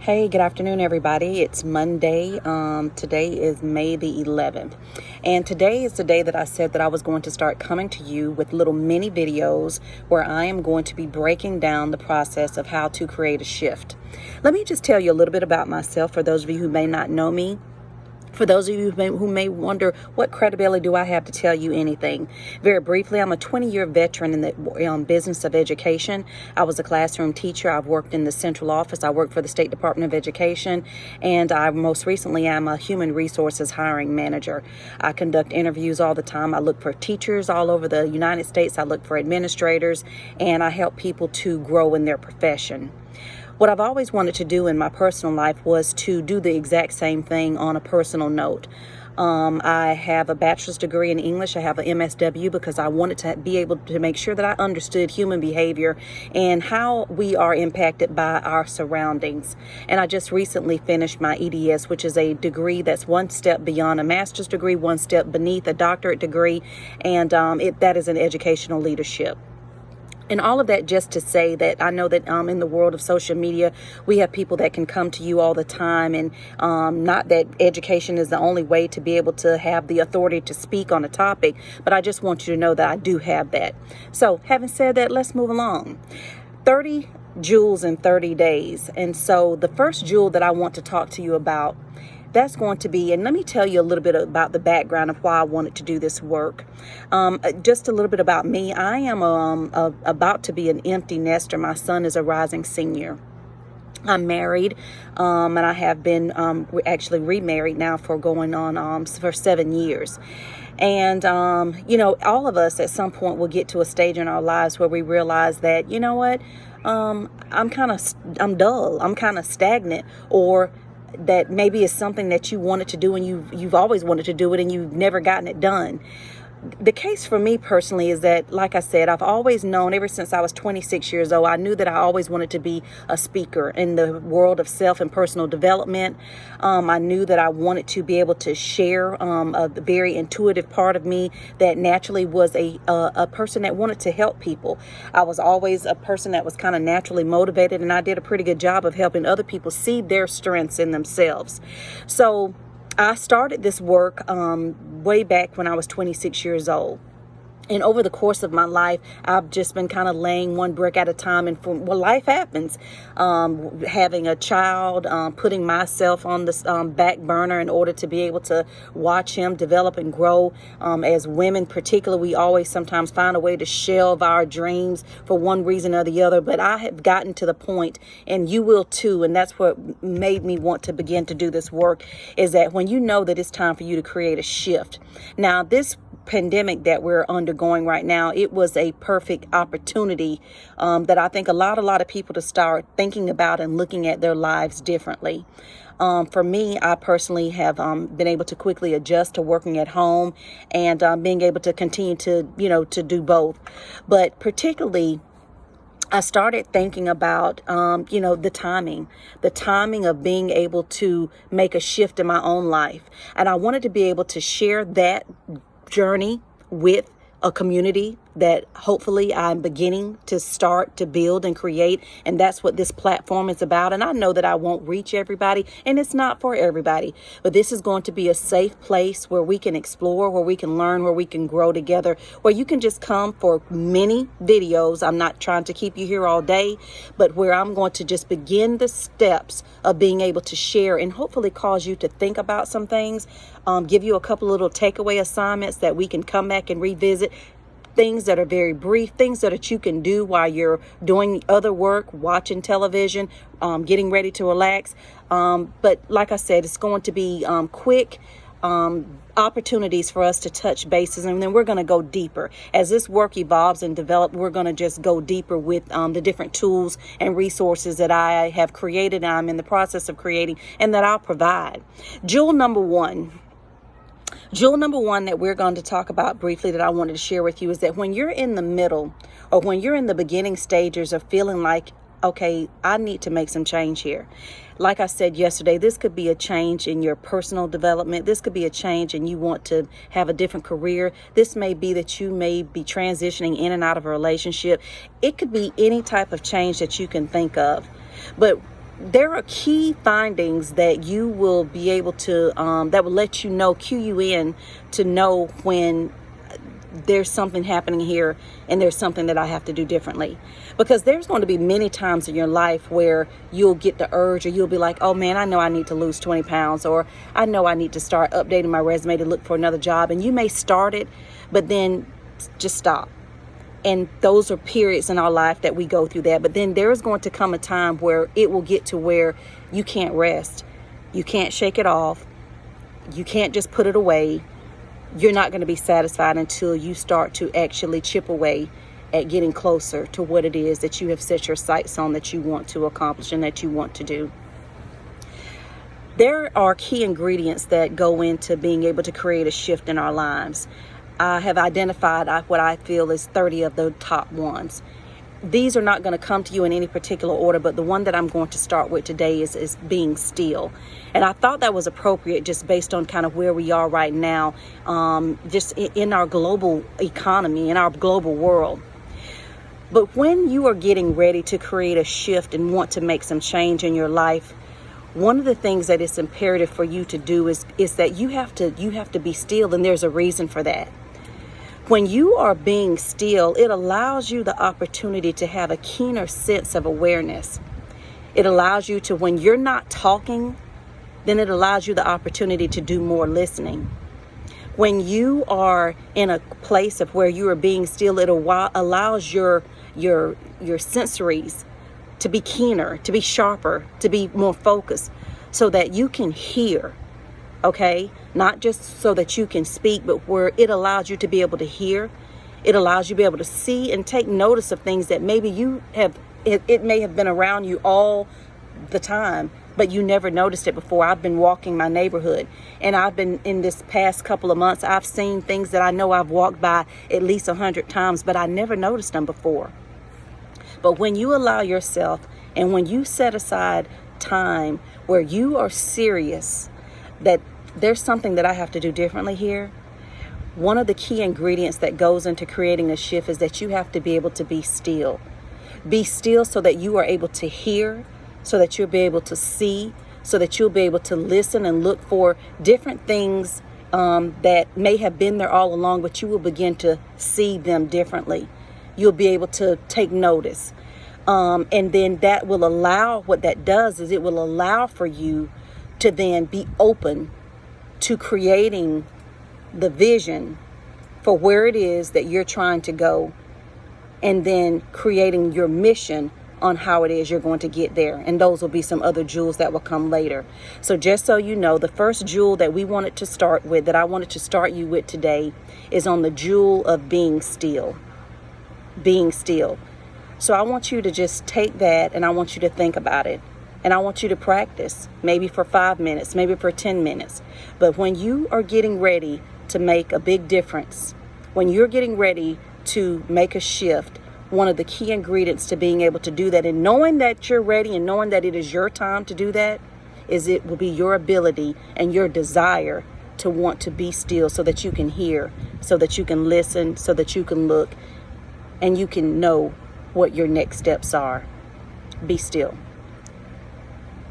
Hey, good afternoon, everybody. It's Monday. Today is May the 11th. And today is the day that I said that I was going to start coming to you with little mini videos where I am going to be breaking down the process of how to create a shift. Let me just tell you a little bit about myself for those of you who may not know me. For those of you who may wonder, what credibility do I have to tell you anything? Very briefly, I'm a 20-year veteran in the business of education. I was a classroom teacher. I've worked in the central office. I worked for the State Department of Education. And I most recently am a human resources hiring manager. I conduct interviews all the time. I look for teachers all over the United States. I look for administrators, and I help people to grow in their profession. What I've always wanted to do in my personal life was to do the exact same thing on a personal note. I have a bachelor's degree in English. I have an MSW because I wanted to be able to make sure that I understood human behavior and how we are impacted by our surroundings. And I just recently finished my Ed.S, which is a degree that's one step beyond a master's degree, one step beneath a doctorate degree, and that is in educational leadership. And all of that just to say that I know that in the world of social media, we have people that can come to you all the time. And not that education is the only way to be able to have the authority to speak on a topic, but I just want you to know that I do have that. So having said that, let's move along. 30 jewels in 30 days. And so the first jewel that I want to talk to you about, that's going to be, and let me tell you a little bit about the background of why I wanted to do this work. Just a little bit about me. I am about to be an empty nester. My son is a rising senior. I'm married, and I have been actually remarried now for going on for 7 years. And, all of us at some point will get to a stage in our lives where we realize that, you know what, I'm dull, I'm kind of stagnant, or that maybe it's something that you wanted to do and you've always wanted to do it and you've never gotten it done. The case for me personally is that, like I said, I've always known ever since I was 26 years old, I knew that I always wanted to be a speaker in the world of self and personal development. I knew that I wanted to be able to share a very intuitive part of me that naturally was a person that wanted to help people. I was always a person that was kind of naturally motivated, and I did a pretty good job of helping other people see their strengths in themselves. So I started this work way back when I was 26 years old. And over the course of my life, I've just been kind of laying one brick at a time. And life happens. Having a child, putting myself on the back burner in order to be able to watch him develop and grow. As women, particularly, we always sometimes find a way to shelve our dreams for one reason or the other. But I have gotten to the point, and you will too, and that's what made me want to begin to do this work, is that when you know that it's time for you to create a shift. Now, this pandemic that we're undergoing right now, it was a perfect opportunity that I think a lot of people to start thinking about and looking at their lives differently. For me, I personally have been able to quickly adjust to working at home and being able to continue to do both. But particularly, I started thinking about, the timing of being able to make a shift in my own life. And I wanted to be able to share that journey with a community that hopefully I'm beginning to start to build and create. And that's what this platform is about. And I know that I won't reach everybody, and it's not for everybody, but this is going to be a safe place where we can explore, where we can learn, where we can grow together, where you can just come for many videos. I'm not trying to keep you here all day, but where I'm going to just begin the steps of being able to share and hopefully cause you to think about some things, give you a couple little takeaway assignments that we can come back and revisit. Things that are very brief, things that you can do while you're doing other work, watching television, getting ready to relax. But like I said, it's going to be quick opportunities for us to touch bases, and then we're going to go deeper. As this work evolves and develops, we're going to just go deeper with the different tools and resources that I have created, and I'm in the process of creating, and that I'll provide. Jewel number one that we're going to talk about briefly that I wanted to share with you is that when you're in the middle, or when you're in the beginning stages of feeling like, okay, I need to make some change here. Like I said yesterday, this could be a change in your personal development. This could be a change and you want to have a different career. This may be that you may be transitioning in and out of a relationship. It could be any type of change that you can think of. But there are key findings that you will be able to, that will let you know, cue you in to know when there's something happening here and there's something that I have to do differently. Because there's going to be many times in your life where you'll get the urge, or you'll be like, oh man, I know I need to lose 20 pounds, or I know I need to start updating my resume to look for another job. And you may start it, but then just stop. And those are periods in our life that we go through that. But then there is going to come a time where it will get to where you can't rest. You can't shake it off. You can't just put it away. You're not going to be satisfied until you start to actually chip away at getting closer to what it is that you have set your sights on, that you want to accomplish and that you want to do. There are key ingredients that go into being able to create a shift in our lives. I have identified what I feel is 30 of the top ones. These are not going to come to you in any particular order, but the one that I'm going to start with today is being still. And I thought that was appropriate just based on kind of where we are right now, just in our global economy, in our global world. But when you are getting ready to create a shift and want to make some change in your life, one of the things that is imperative for you to do is that you have to be still, and there's a reason for that. When you are being still, it allows you the opportunity to have a keener sense of awareness. It allows you to, when you're not talking, then it allows you the opportunity to do more listening. When you are in a place of where you are being still, it allows your sensories to be keener, to be sharper, to be more focused, so that you can hear. Okay, not just so that you can speak, but where it allows you to be able to hear. It allows you to be able to see and take notice of things that maybe it may have been around you all the time, but you never noticed it before. I've been walking my neighborhood, and I've been, in this past couple of months, I've seen things that I know I've walked by at least 100 times, but I never noticed them before. But when you allow yourself, and when you set aside time where you are serious that there's something that I have to do differently here, one of the key ingredients that goes into creating a shift is that you have to be able to be still. Be still so that you are able to hear, so that you'll be able to see, so that you'll be able to listen and look for different things that may have been there all along, but you will begin to see them differently. You'll be able to take notice. And then that will allow, what that does is it will allow for you to then be open to creating the vision for where it is that you're trying to go, and then creating your mission on how it is you're going to get there. And those will be some other jewels that will come later. So just so you know, the first jewel that we wanted to start with, that I wanted to start you with today, is on the jewel of being still. Being still. So I want you to just take that, and I want you to think about it. And I want you to practice, maybe for 5 minutes, maybe for 10 minutes. But when you are getting ready to make a big difference, when you're getting ready to make a shift, one of the key ingredients to being able to do that, and knowing that you're ready and knowing that it is your time to do that, is it will be your ability and your desire to want to be still, so that you can hear, so that you can listen, so that you can look, and you can know what your next steps are. Be still.